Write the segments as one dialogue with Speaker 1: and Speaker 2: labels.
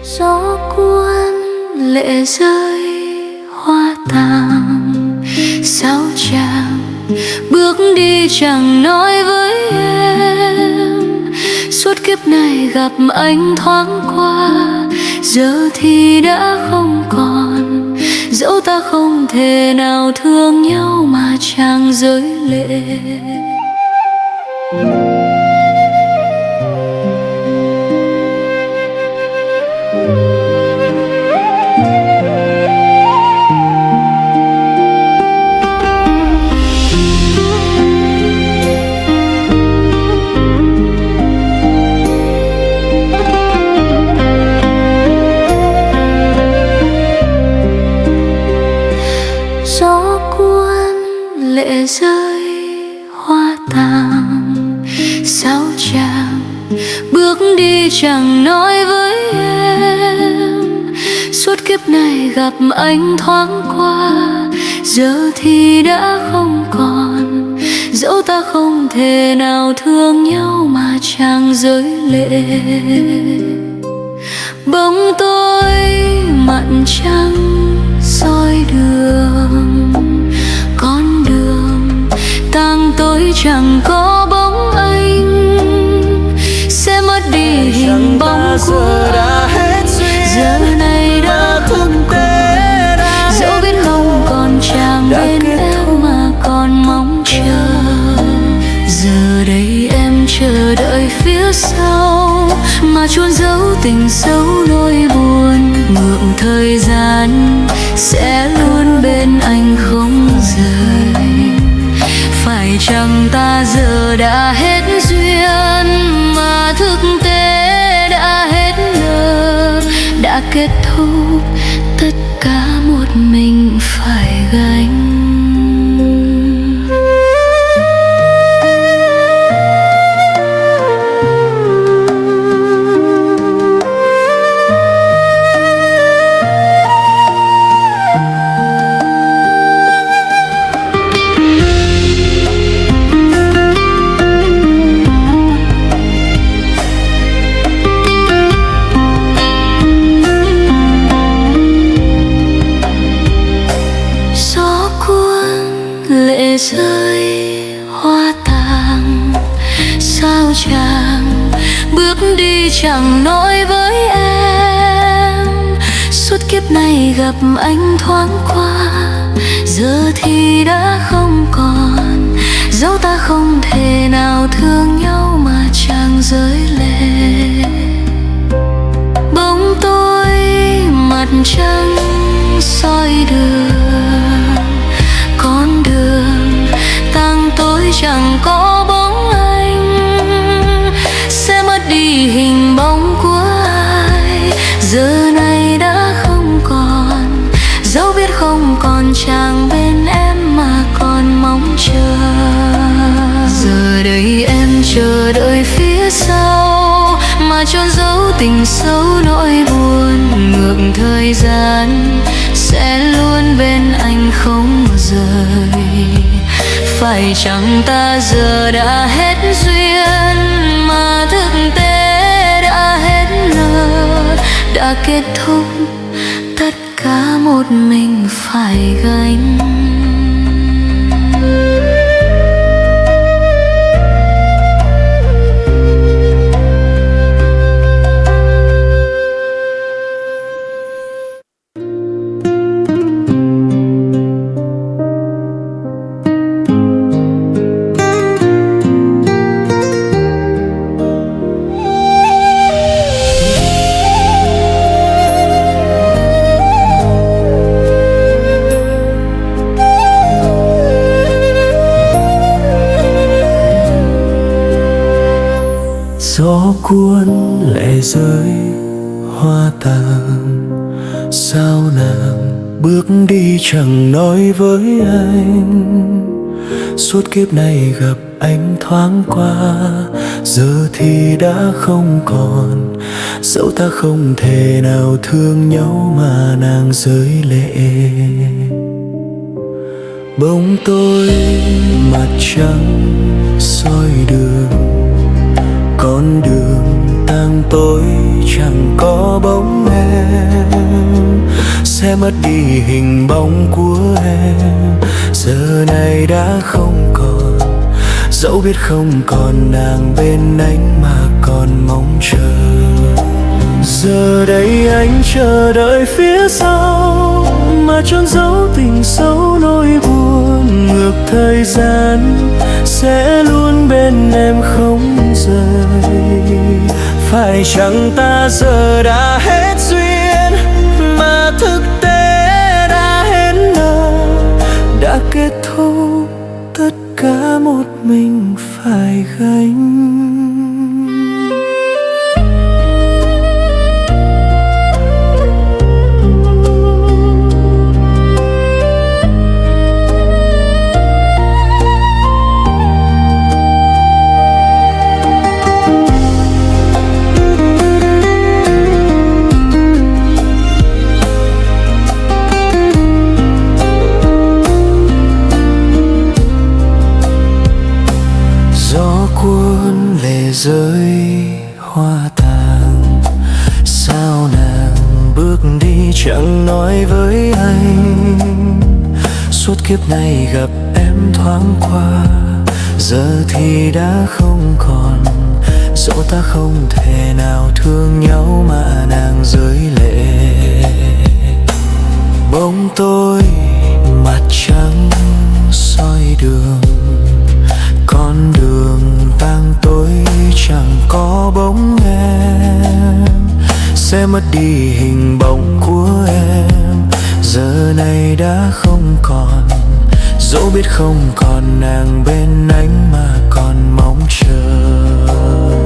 Speaker 1: Gió cuốn lệ rơi hoa tàn, sao chàng bước đi chẳng nói với em. Suốt kiếp này gặp anh thoáng qua, giờ thì đã không còn. Dẫu ta không thể nào thương nhau mà chàng rơi lệ. Gió cuốn lệ rơi hoa tàn, sao chàng bước đi chẳng nói với em. Suốt kiếp này gặp anh thoáng qua, giờ thì đã không còn. Dẫu ta không thể nào thương nhau mà chàng rơi lệ. Bóng tối mặn trắng soi đường, con đường tang tối chẳng có bóng anh. Sẽ mất đi hình bóng của anh, giờ này đã không còn. Dẫu biết không còn chàng bên em mà còn mong chờ. Giờ đây em chờ đợi phía sau, mà chôn giấu tình sâu nỗi buồn. Mượn thời gian sẽ luôn bên anh không rời. Phải chăng ta giờ đã hết duyên, mà thực tế đã hết nợ. Đã kết thúc tất cả một mình phải gánh. Lệ rơi hoa tàn, sao chàng bước đi chẳng nói với em. Suốt kiếp này gặp anh thoáng qua, giờ thì đã không còn. Dẫu ta không thể nào thương nhau mà chàng rơi lệ. Bóng tối mặt trăng soi đường, con đường tang tối chẳng có bóng anh. Sẽ mất đi hình bóng của ai, giờ này đã không còn. Dẫu biết không còn chàng bên em mà còn mong chờ. Giờ đây em chờ đợi phía sau, mà chôn giấu tình sâu nỗi buồn. Ngược thời gian sẽ luôn bên anh không rời. Phải chăng ta giờ đã hết duyên, mà thực tế đã hết nợ. Đã kết thúc tất cả một mình phải gánh.
Speaker 2: Gió cuốn lệ rơi hoa tàn, sao nàng bước đi chẳng nói với anh. Suốt kiếp này gặp anh thoáng qua, giờ thì đã không còn. Dẫu ta không thể nào thương nhau mà nàng rơi lệ. Bóng tối mặt trăng soi đường, con đường tang tối chẳng có bóng em. sẽ mất đi hình bóng của em. Giờ này đã không còn, dẫu biết không còn nàng bên anh mà còn mong chờ. Giờ đây anh chờ đợi phía sau, mà chôn giấu tình sâu nỗi buồn. Ngược thời gian sẽ luôn bên em không rời. Phải chăng ta giờ đã hết duyên, mà thực tế đã hết nợ, đã kết thúc tất cả một mình phải gánh. Cuốn lệ rơi hoa tàn, sao nàng bước đi chẳng nói với anh. Suốt kiếp này gặp em thoáng qua, giờ thì đã không còn. Dẫu ta không thể nào thương nhau mà nàng rơi lệ. Bóng tối mặt trắng soi đường, con đường tang tối chẳng có bóng em. Sẽ mất đi hình bóng của em, giờ này đã không còn. Dẫu biết không còn nàng bên anh mà còn mong chờ.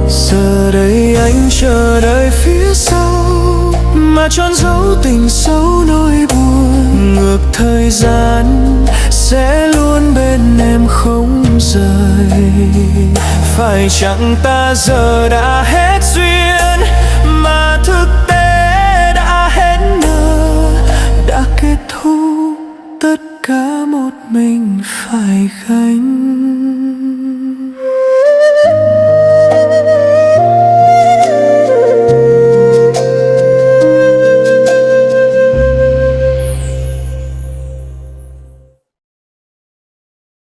Speaker 2: Giờ đây anh chờ đợi phía sau, mà chôn giấu tình sâu nỗi buồn. Ngược thời gian sẽ luôn bên em không rời. Phải chăng ta giờ đã hết duyên, mà thực tế đã hết nợ, đã kết thúc tất cả một mình phải gánh.